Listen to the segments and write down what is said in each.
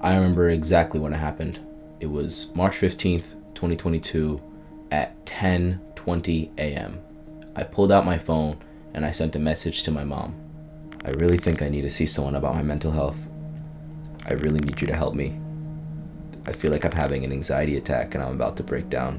I remember exactly when it happened. It was March 15th, 2022 at 10:20 a.m. I pulled out my phone and I sent a message to my mom. I really think I need to see someone about my mental health. I really need you to help me. I feel like I'm having an anxiety attack and I'm about to break down.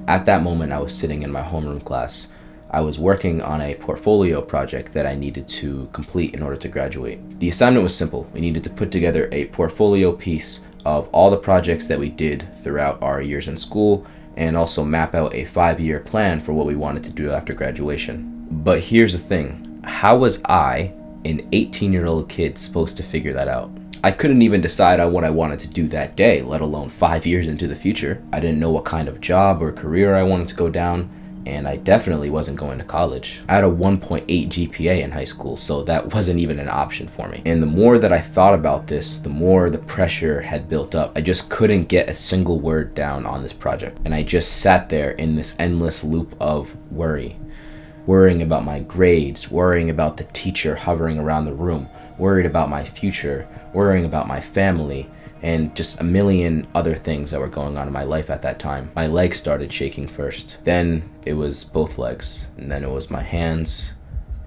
At that moment, I was sitting in my homeroom class. I was working on a portfolio project that I needed to complete in order to graduate. The assignment was simple. We needed to put together a portfolio piece of all the projects that we did throughout our years in school and also map out a 5-year plan for what we wanted to do after graduation. But here's the thing. How was I, an 18-year-old kid, supposed to figure that out? I couldn't even decide on what I wanted to do that day, let alone 5 years into the future. I didn't know what kind of job or career I wanted to go down, and I definitely wasn't going to college. I had a 1.8 GPA in high school, so that wasn't even an option for me. And the more that I thought about this, the more the pressure had built up. I just couldn't get a single word down on this project. And I just sat there in this endless loop of worrying about my grades, worrying about the teacher hovering around the room, worried about my future, worrying about my family, and just a million other things that were going on in my life at that time. My legs started shaking first. Then it was both legs, and then it was my hands,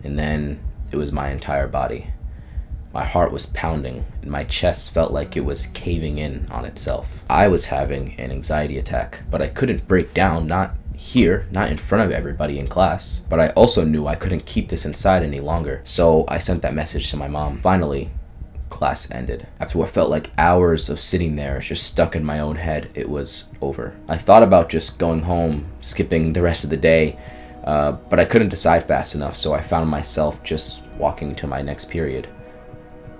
and then it was my entire body. My heart was pounding, and my chest felt like it was caving in on itself. I was having an anxiety attack, but I couldn't break down, not here, not in front of everybody in class. But I also knew I couldn't keep this inside any longer, so I sent that message to my mom. Finally, class ended. After what felt like hours of sitting there just stuck in my own head, it was over. I thought about just going home, skipping the rest of the day, but I couldn't decide fast enough, so I found myself just walking to my next period.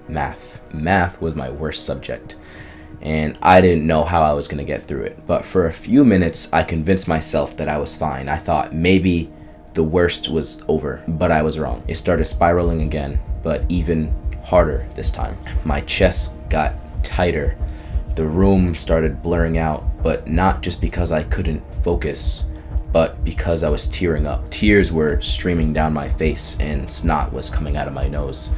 Math. Math was my worst subject, and I didn't know how I was going to get through it. But for a few minutes, I convinced myself that I was fine. I thought maybe the worst was over, but I was wrong. It started spiraling again, but even harder this time. My chest got tighter. The room started blurring out, but not just because I couldn't focus, but because I was tearing up. Tears were streaming down my face and snot was coming out of my nose.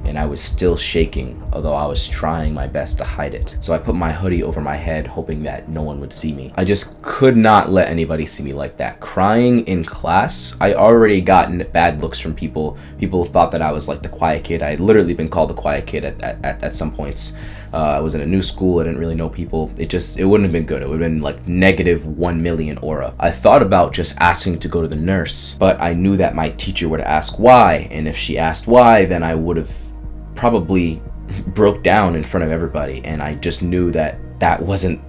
And I was still shaking, although I was trying my best to hide it. So I put my hoodie over my head, hoping that no one would see me. I just could not let anybody see me like that. Crying in class, I already gotten bad looks from people. People thought that I was like the quiet kid. I had literally been called the quiet kid at some points. I was in a new school, I didn't really know people. It wouldn't have been good. It would have been like negative 1 million aura. I thought about just asking to go to the nurse, but I knew that my teacher would ask why, and if she asked why, then I would have probably broke down in front of everybody, and I just knew that that wasn't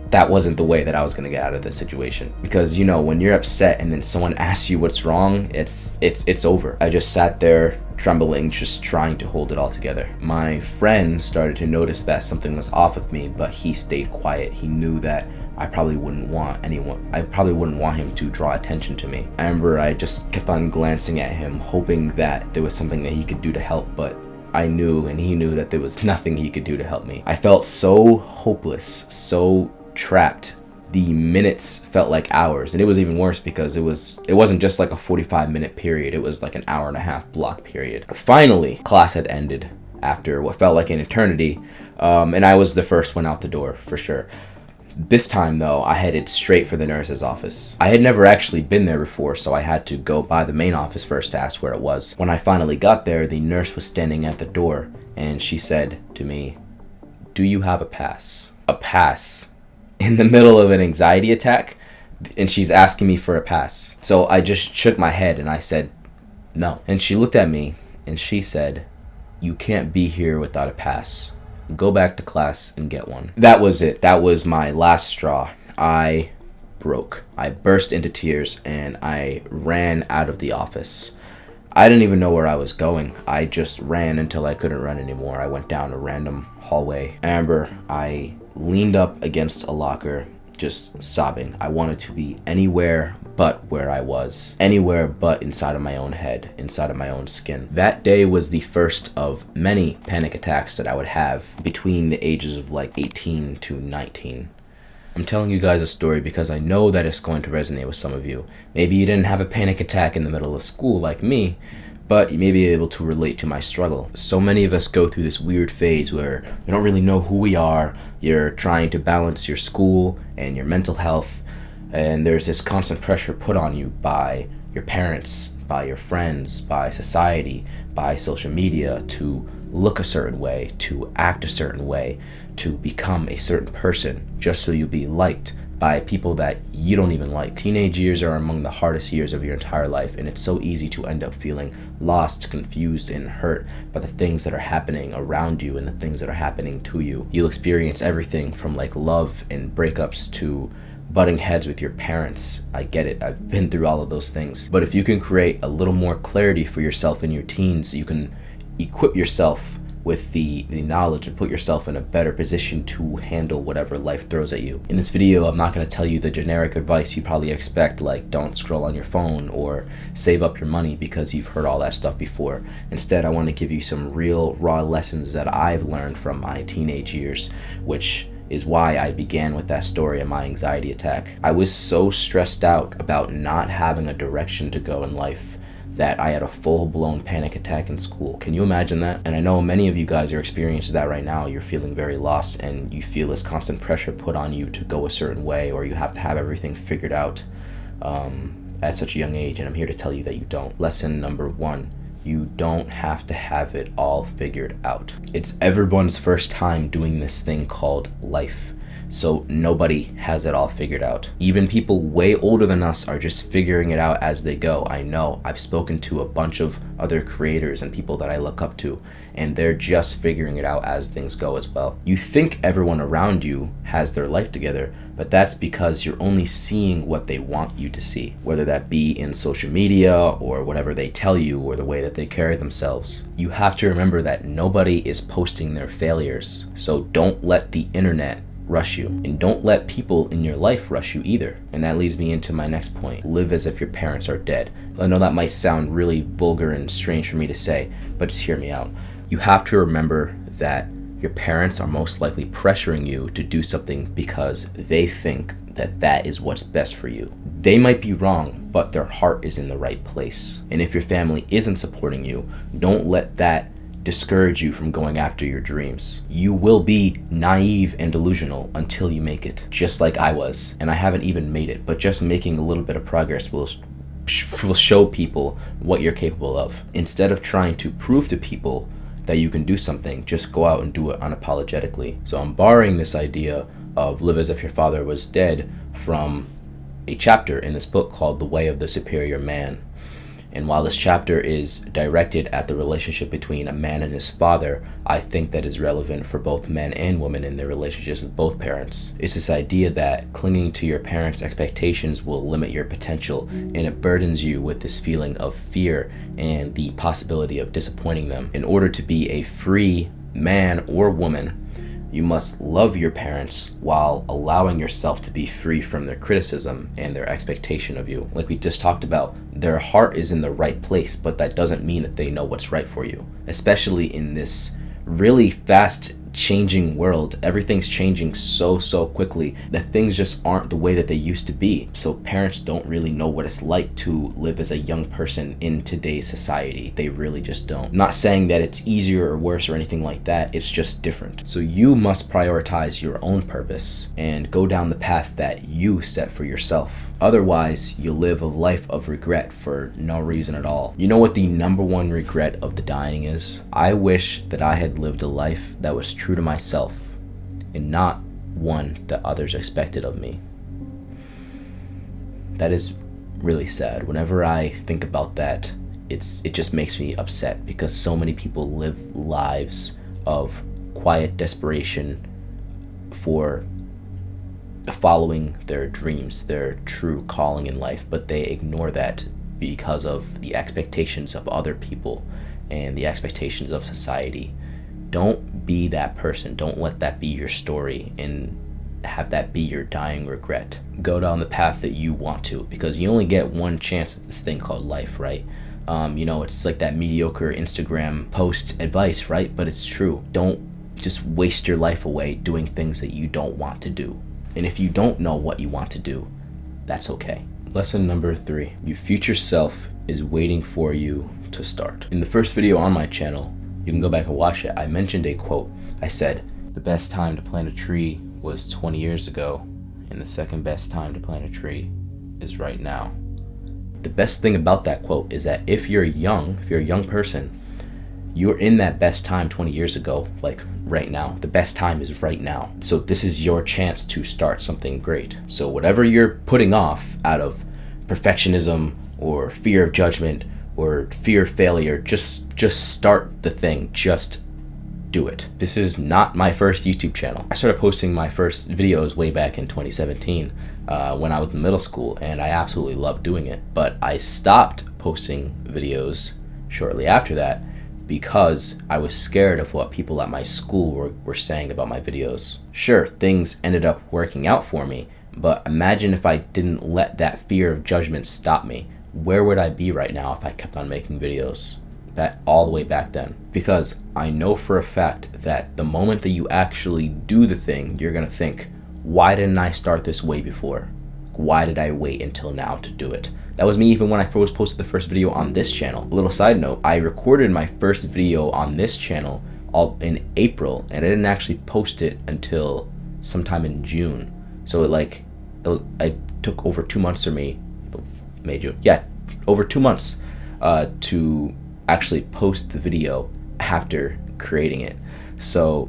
the way that I was gonna get out of this situation. Because when you're upset and then someone asks you what's wrong, it's over. I just sat there trembling, just trying to hold it all together. My friend started to notice that something was off with me, but he stayed quiet. He knew that I probably wouldn't want him to draw attention to me. I remember I just kept on glancing at him, hoping that there was something that he could do to help, but I knew and he knew that there was nothing he could do to help me. I felt so hopeless, so trapped. The minutes felt like hours, and it was even worse because it wasn't just like a 45-minute period. It was like an hour-and-a-half block period. Finally, class had ended after what felt like an eternity, and I was the first one out the door for sure. This time, though, I headed straight for the nurse's office. I had never actually been there before, so I had to go by the main office first to ask where it was. When I finally got there, the nurse was standing at the door, and she said to me, "Do you have a pass?" A pass? In the middle of an anxiety attack? And she's asking me for a pass. So I just shook my head and I said, "No." And she looked at me and she said, "You can't be here without a pass. Go back to class and get one." That was it. That was my last straw. I broke. I burst into tears and I ran out of the office. I didn't even know where I was going. I just ran until I couldn't run anymore. I went down a random hallway. I remember I leaned up against a locker, just sobbing. I wanted to be anywhere but where I was. Anywhere but inside of my own head, inside of my own skin. That day was the first of many panic attacks that I would have between the ages of like 18 to 19. I'm telling you guys a story because I know that it's going to resonate with some of you. Maybe you didn't have a panic attack in the middle of school like me, but you may be able to relate to my struggle. So many of us go through this weird phase where we don't really know who we are. You're trying to balance your school and your mental health, and there's this constant pressure put on you by your parents, by your friends, by society, by social media to look a certain way, to act a certain way, to become a certain person, just so you'll be liked by people that you don't even like. Teenage years are among the hardest years of your entire life, and it's so easy to end up feeling lost, confused, and hurt by the things that are happening around you and the things that are happening to you. You'll experience everything from like love and breakups to butting heads with your parents. I get it. I've been through all of those things. But if you can create a little more clarity for yourself in your teens, you can equip yourself with the knowledge and put yourself in a better position to handle whatever life throws at you. In this video, I'm not going to tell you the generic advice you probably expect, like don't scroll on your phone or save up your money, because you've heard all that stuff before. Instead, I want to give you some real raw lessons that I've learned from my teenage years, which is why I began with that story of my anxiety attack. I was so stressed out about not having a direction to go in life that I had a full-blown panic attack in school. Can you imagine that? And I know many of you guys are experiencing that right now. You're feeling very lost and you feel this constant pressure put on you to go a certain way, or you have to have everything figured out at such a young age, and I'm here to tell you that you don't. Lesson number 1. You don't have to have it all figured out. It's everyone's first time doing this thing called life. So nobody has it all figured out. Even people way older than us are just figuring it out as they go. I know. I've spoken to a bunch of other creators and people that I look up to, and they're just figuring it out as things go as well. You think everyone around you has their life together, but that's because you're only seeing what they want you to see, whether that be in social media or whatever they tell you or the way that they carry themselves. You have to remember that nobody is posting their failures. So don't let the internet rush you, and don't let people in your life rush you either. And that leads me into my next point. Live as if your parents are dead. I know that might sound really vulgar and strange for me to say, but just hear me out. You have to remember that your parents are most likely pressuring you to do something because they think that that is what's best for you. They might be wrong, but their heart is in the right place. And if your family isn't supporting you, don't let that discourage you from going after your dreams. You will be naive and delusional until you make it, just like I was. And I haven't even made it, but just making a little bit of progress will show people what you're capable of. Instead of trying to prove to people that you can do something, just go out and do it unapologetically. So I'm borrowing this idea of live as if your father was dead from a chapter in this book called The Way of the Superior Man. And while this chapter is directed at the relationship between a man and his father, I think that is relevant for both men and women in their relationships with both parents. It's this idea that clinging to your parents' expectations will limit your potential, and it burdens you with this feeling of fear and the possibility of disappointing them. In order to be a free man or woman, you must love your parents while allowing yourself to be free from their criticism and their expectation of you. Like we just talked about, their heart is in the right place, but that doesn't mean that they know what's right for you. Especially in this really fast changing world. Everything's changing so quickly that things just aren't the way that they used to be. So parents don't really know what it's like to live as a young person in today's society. They really just don't. Not saying that it's easier or worse or anything like that. It's just different. So you must prioritize your own purpose and go down the path that you set for yourself. Otherwise, you'll live a life of regret for no reason at all. You know what the number one regret of the dying is? I wish that I had lived a life that was true to myself and not one that others expected of me. That is really sad. Whenever I think about that, it just makes me upset, because so many people live lives of quiet desperation for following their dreams, their true calling in life, but they ignore that because of the expectations of other people and the expectations of society. Don't be that person. Don't let that be your story and have that be your dying regret. Go down the path that you want to, because you only get one chance at this thing called life, right? It's like that mediocre Instagram post advice, right? But it's true. Don't just waste your life away doing things that you don't want to do. And if you don't know what you want to do, that's okay. Lesson number 3. Your future self is waiting for you to start. In the first video on my channel, you can go back and watch it, I mentioned a quote. I said, the best time to plant a tree was 20 years ago, and the second best time to plant a tree is right now. The best thing about that quote is that if you're a young person, you're in that best time 20 years ago, like right now. The best time is right now. So this is your chance to start something great. So whatever you're putting off out of perfectionism or fear of judgment or fear of failure, just start the thing. Just do it. This is not my first YouTube channel. I started posting my first videos way back in 2017 when I was in middle school, and I absolutely loved doing it. But I stopped posting videos shortly after that because I was scared of what people at my school were saying about my videos. Sure, things ended up working out for me, but imagine if I didn't let that fear of judgment stop me. Where would I be right now if I kept on making videos? That all the way back then. Because I know for a fact that the moment that you actually do the thing, you're gonna think, why didn't I start this way before? Why did I wait until now to do it? That was me even when I first posted the first video on this channel. A little side note, I recorded my first video on this channel all in April, and I didn't actually post it until sometime in June. So I took over 2 months for me, over 2 months to actually post the video after creating it. So,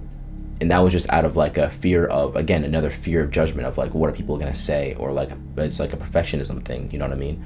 and that was just out of like a fear of, again, another fear of judgment of like, what are people gonna say? Or like, it's like a perfectionism thing, you know what I mean?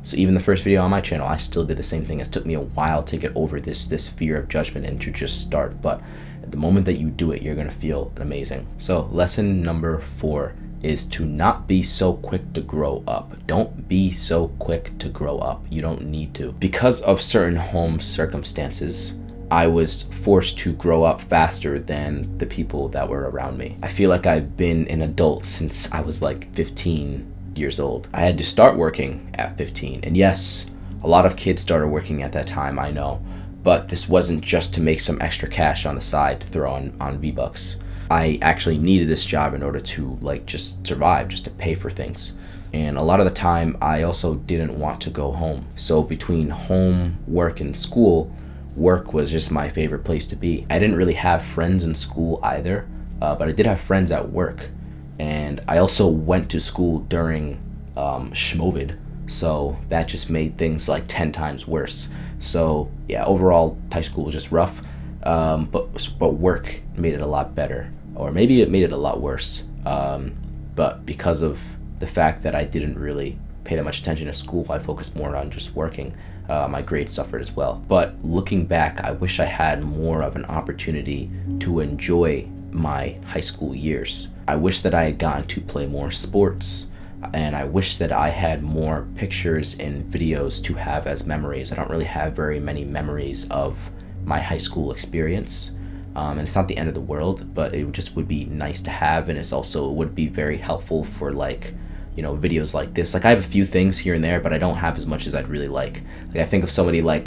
So even the first video on my channel, I still did the same thing. It took me a while to get over this fear of judgment and to just start. But at the moment that you do it, you're gonna feel amazing. So lesson number 4 is to not be so quick to grow up. Don't be so quick to grow up. You don't need to. Because of certain home circumstances, I was forced to grow up faster than the people that were around me. I feel like I've been an adult since I was like 15 years old. I had to start working at 15. And yes, a lot of kids started working at that time, I know. But this wasn't just to make some extra cash on the side to throw on V-Bucks. I actually needed this job in order to like just survive, just to pay for things. And a lot of the time I also didn't want to go home. So between home, work, and school, work was just my favorite place to be. I didn't really have friends in school either, but I did have friends at work. And I also went to school during Schmovid, so that just made things like 10 times worse. So yeah, overall high school was just rough, but work made it a lot better, or maybe it made it a lot worse. But because of the fact that I didn't really pay that much attention to school, I focused more on just working. My grades suffered as well. But looking back, I wish I had more of an opportunity to enjoy my high school years. I wish that I had gotten to play more sports, and I wish that I had more pictures and videos to have as memories. I don't really have very many memories of my high school experience, and it's not the end of the world, but it just would be nice to have, and it would be very helpful for like, you know, videos like this. Like I have a few things here and there, but I don't have as much as I'd really like. Like I think of somebody like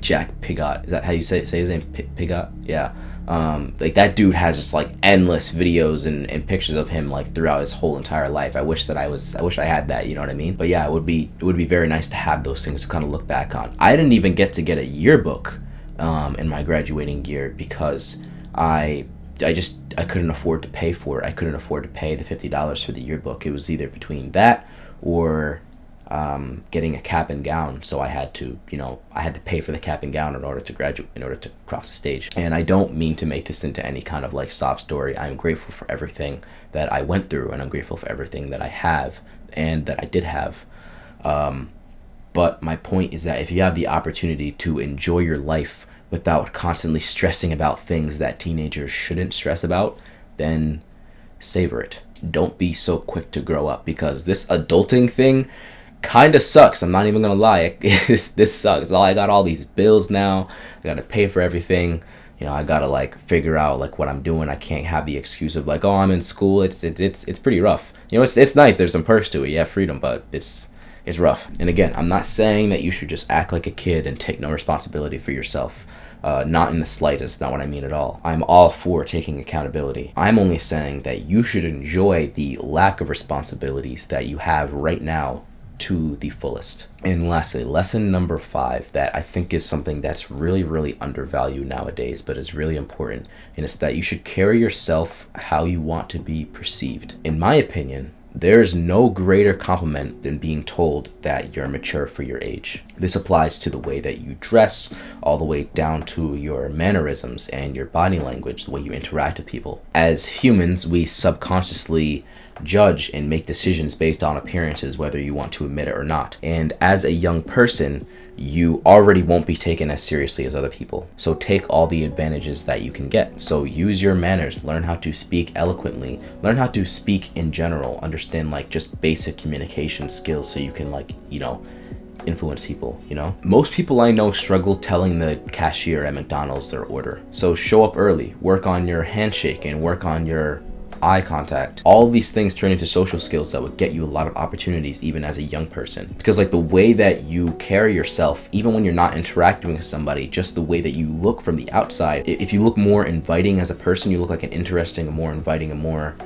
Jack Pigot. Is that how you say his name? Pigot? Yeah. Like that dude has just like endless videos and pictures of him like throughout his whole entire life. I wish I had that, you know what I mean? But yeah, it would be very nice to have those things to kind of look back on. I didn't even get to get a yearbook in my graduating year because I couldn't afford to pay for it. I couldn't afford to pay the $50 for the yearbook. It was either between that or getting a cap and gown. So I had to pay for the cap and gown in order to graduate, in order to cross the stage. And I don't mean to make this into any kind of like sob story. I'm grateful for everything that I went through, and I'm grateful for everything that I have and that I did have. But my point is that if you have the opportunity to enjoy your life without constantly stressing about things that teenagers shouldn't stress about, then savor it. Don't be so quick to grow up, because this adulting thing kind of sucks. I'm not even gonna lie. This sucks. I got all these bills now. I gotta pay for everything. You know, I gotta like figure out like what I'm doing. I can't have the excuse of like, oh, I'm in school. It's pretty rough. You know, it's nice. There's some perks to it. You have freedom, but it's rough. And again, I'm not saying that you should just act like a kid and take no responsibility for yourself. Not in the slightest, not what I mean at all. I'm all for taking accountability. I'm only saying that you should enjoy the lack of responsibilities that you have right now to the fullest. And lastly, lesson number 5 that I think is something that's really, really undervalued nowadays, but is really important, and it's that you should carry yourself how you want to be perceived. In my opinion, there is no greater compliment than being told that you're mature for your age. This applies to the way that you dress, all the way down to your mannerisms and your body language, the way you interact with people. As humans, we subconsciously judge and make decisions based on appearances, whether you want to admit it or not. And as a young person, you already won't be taken as seriously as other people. So take all the advantages that you can get. So use your manners, learn how to speak eloquently, learn how to speak in general, understand like just basic communication skills so you can like, influence people, Most people I know struggle telling the cashier at McDonald's their order. So show up early, work on your handshake and work on your eye contact. All these things turn into social skills that would get you a lot of opportunities even as a young person. Because like the way that you carry yourself, even when you're not interacting with somebody, just the way that you look from the outside, if you look more inviting as a person, you look like an interesting, a more inviting, a more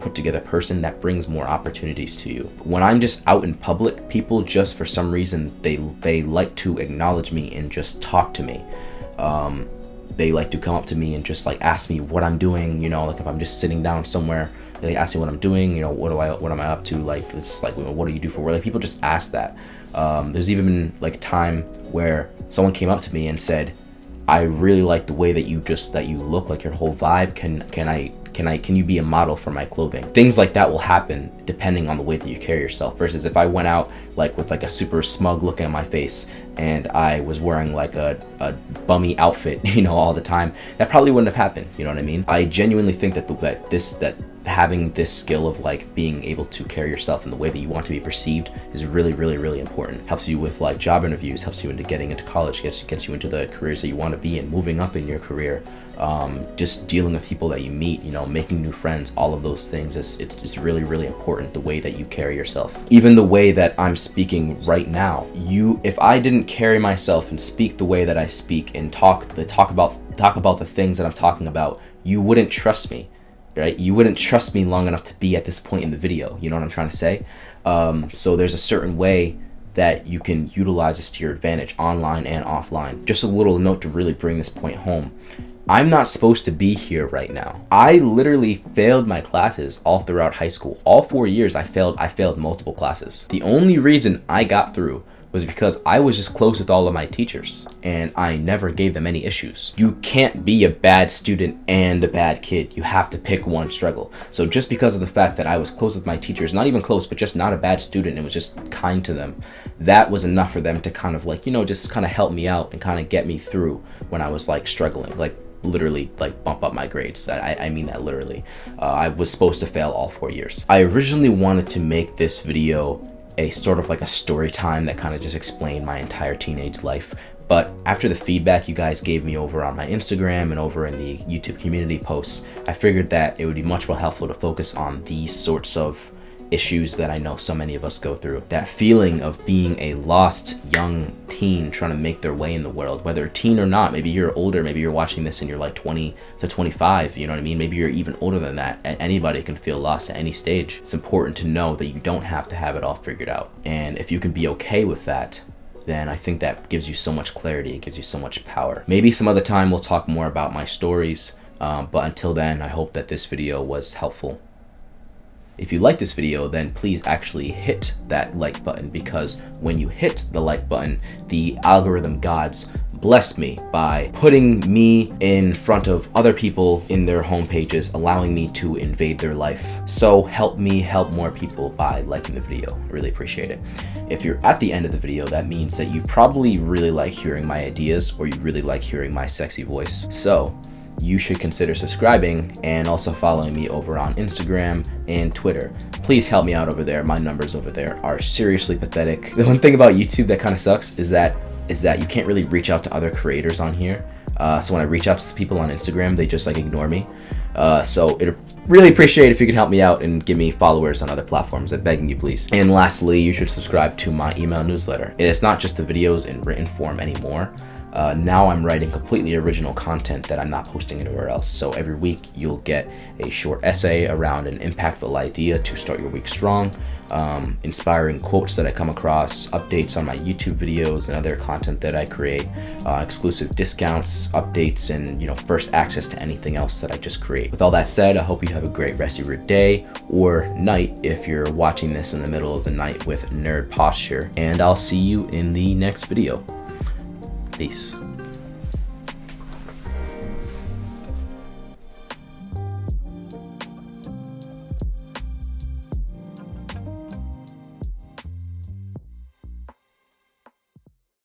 put together person, that brings more opportunities to you. When I'm just out in public, people just for some reason, they like to acknowledge me and just talk to me. They like to come up to me and just like ask me what I'm doing, like if I'm just sitting down somewhere, they ask me what I'm doing, what am I up to, like it's like, what do you do for work? Like people just ask that. There's even been like a time where someone came up to me and said, I really like the way that you look, like your whole vibe. Can you be a model for my clothing? Things like that will happen depending on the way that you carry yourself. Versus if I went out like with like a super smug look on my face and I was wearing like a bummy outfit, all the time, that probably wouldn't have happened. You know what I mean? I genuinely think that having this skill of like being able to carry yourself in the way that you want to be perceived is really, really, really important. Helps you with like job interviews, helps you into getting into college, gets you into the careers that you want to be in, moving up in your career, just dealing with people that you meet, making new friends, all of those things. It's really, really important the way that you carry yourself. Even the way that I'm speaking right now, if I didn't carry myself and speak the way that I speak and talk about the things that I'm talking about, you wouldn't trust me. Right? You wouldn't trust me long enough to be at this point in the video. You know what I'm trying to say? So there's a certain way that you can utilize this to your advantage, online and offline. Just a little note to really bring this point home. I'm not supposed to be here right now. I literally failed my classes all throughout high school. All 4 years I failed multiple classes. The only reason I got through was because I was just close with all of my teachers and I never gave them any issues. You can't be a bad student and a bad kid. You have to pick one struggle. So just because of the fact that I was close with my teachers, not even close, but just not a bad student and was just kind to them, that was enough for them to kind of like, just kind of help me out and kind of get me through when I was like struggling, like literally like bump up my grades. I mean that literally. I was supposed to fail all 4 years. I originally wanted to make this video a sort of like a story time that kind of just explained my entire teenage life. But after the feedback you guys gave me over on my Instagram and over in the YouTube community posts, I figured that it would be much more helpful to focus on these sorts of issues that I know so many of us go through. That feeling of being a lost young teen trying to make their way in the world, whether a teen or not. Maybe you're older, maybe you're watching this and you're like 20 to 25, you know what I mean? Maybe you're even older than that, and anybody can feel lost at any stage. It's important to know that you don't have to have it all figured out. And if you can be okay with that, then I think that gives you so much clarity, it gives you so much power. Maybe some other time we'll talk more about my stories, but until then, I hope that this video was helpful. If you like this video, then please actually hit that like button, because when you hit the like button, the algorithm gods bless me by putting me in front of other people in their home pages, allowing me to invade their life. So help me help more people by liking the video. I really appreciate it. If you're at the end of the video, that means that you probably really like hearing my ideas, or you really like hearing my sexy voice. So you should consider subscribing and also following me over on Instagram and Twitter. Please help me out over there. My numbers over there are seriously pathetic. The one thing about YouTube that kind of sucks is that you can't really reach out to other creators on here. So when I reach out to people on Instagram, they just like ignore me. So it'd really appreciate if you could help me out and give me followers on other platforms. I'm begging you, please. And lastly, you should subscribe to my email newsletter. It's not just the videos in written form anymore. Now I'm writing completely original content that I'm not posting anywhere else. So every week you'll get a short essay around an impactful idea to start your week strong, inspiring quotes that I come across, updates on my YouTube videos and other content that I create, exclusive discounts, updates, and first access to anything else that I just create. With all that said, I hope you have a great rest of your day or night if you're watching this in the middle of the night with nerd posture, and I'll see you in the next video. Peace.